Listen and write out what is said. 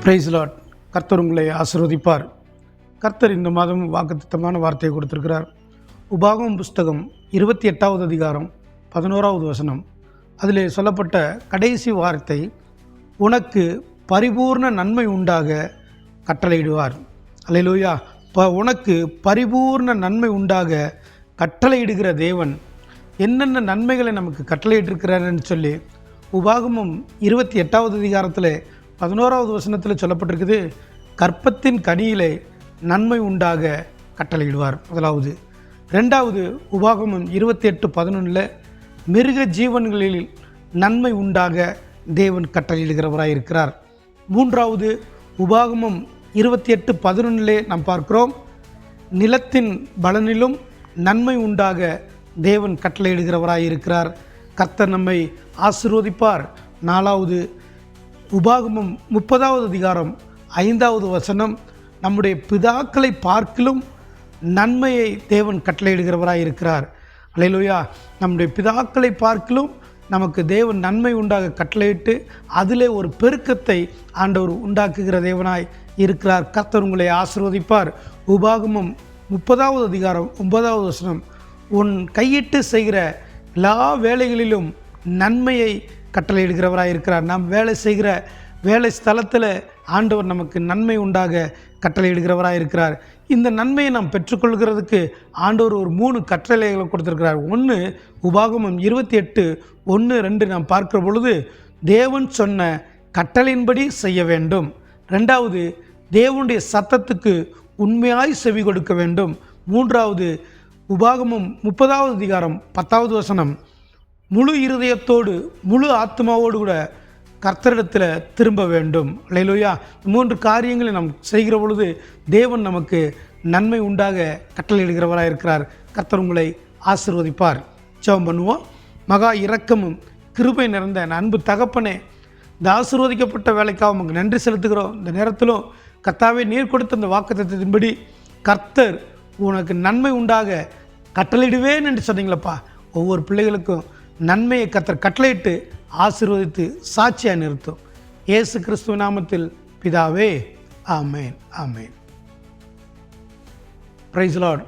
Price Lord. கர்த்தர் உங்களை ஆசீர்வதிப்பார். கர்த்தர் இந்த மாதம் வாக்குத்தத்தமான வார்த்தையை கொடுத்திருக்கிறார். உபாகமம் புஸ்தகம் 28வது அதிகாரம் 11வது வசனம். அதில் சொல்லப்பட்ட கடைசி வார்த்தை, உனக்கு பரிபூர்ண நன்மை உண்டாக கட்டளையிடுவார். அல்லேலூயா. உனக்கு பரிபூர்ண நன்மை உண்டாக கட்டளையிடுகிற தேவன் என்னென்ன நன்மைகளை நமக்கு கட்டளையிட்டிருக்கிறாருன்னு சொல்லி உபாகமம் 28வது அதிகாரத்தில் 11வது வசனத்தில் சொல்லப்பட்டிருக்குது. கற்பத்தின் கனியிலே நன்மை உண்டாக கட்டளையிடுவார். முதலாவது. ரெண்டாவது, உபாகமம் 28:11 மிருக ஜீவன்களில் நன்மை உண்டாக தேவன் கட்டளையிடுகிறவராக இருக்கிறார். மூன்றாவது, உபாகமம் 28:11 நாம் பார்க்கிறோம், நிலத்தின் பலனிலும் நன்மை உண்டாக தேவன் கட்டளையிடுகிறவராக இருக்கிறார். கர்த்தர் நம்மை ஆசீர்வதிப்பார். நாலாவது, உபாகமம் 30வது அதிகாரம் 5வது வசனம், நம்முடைய பிதாக்களை பார்க்கிலும் நன்மையை தேவன் கட்டளையிடுகிறவராக இருக்கிறார். அல்லேலூயா. நம்முடைய பிதாக்களை பார்க்கிலும் நமக்கு தேவன் நன்மை உண்டாக கட்டளையிட்டு அதிலே ஒரு பெருக்கத்தை ஆண்டவர் உண்டாக்குகிற தேவனாய் இருக்கிறார். கர்த்தர் உங்களை ஆசீர்வதிப்பார். உபாகமம் 30வது அதிகாரம் 9வது வசனம், உன் கையிட்டு செய்கிற எல்லா வேலைகளிலும் நன்மையை கட்டளையிடுகிறவராக இருக்கிறார். நாம் வேலை செய்கிற வேலை ஸ்தலத்தில் ஆண்டவர் நமக்கு நன்மை உண்டாக கட்டளையிடுகிறவராக இருக்கிறார். இந்த நன்மையை நாம் பெற்றுக்கொள்கிறதுக்கு ஆண்டவர் ஒரு 3 கட்டளைகளை கொடுத்திருக்கிறார். ஒன்று, உபாகமம் 28:1-2 நாம் பார்க்கிற பொழுது, தேவன் சொன்ன கட்டளையின்படி செய்ய வேண்டும். ரெண்டாவது, தேவனுடைய சத்தத்துக்கு உண்மையாய் செவி கொடுக்க வேண்டும். மூன்றாவது, உபாகமம் 30வது அதிகாரம் 10வது வசனம், முழு இருதயத்தோடு முழு ஆத்மாவோடு கூட கர்த்தரிடத்தில் திரும்ப வேண்டும். அல்லேலூயா. 3 காரியங்களை நாம் செய்கிற பொழுது தேவன் நமக்கு நன்மை உண்டாக கட்டளையிடுகிறவராக இருக்கிறார். கர்த்தர் உங்களை ஆசீர்வதிப்பார். ஜெபம் பண்ணுவோம். மகா இரக்கமும் கிருபை நிறைந்த அன்பு தகப்பனே, இந்த ஆசீர்வதிக்கப்பட்ட வேலைக்காக நமக்கு நன்றி செலுத்துகிறோம். இந்த நேரத்திலும் கர்த்தாவே, நீர் கொடுத்த இந்த வாக்குத்தத்தத்தின்படி கர்த்தர் உனக்கு நன்மை உண்டாக கட்டளையிடுவேன் என்று சொன்னீங்களப்பா. ஒவ்வொரு பிள்ளைகளுக்கும் நன்மையை கர்த்தர் கட்டளையிட்டு ஆசீர்வதித்து சாட்சியாக நிறுத்தும். இயேசு கிறிஸ்துவ நாமத்தில் பிதாவே, ஆமேன், ஆமேன். Price Lord.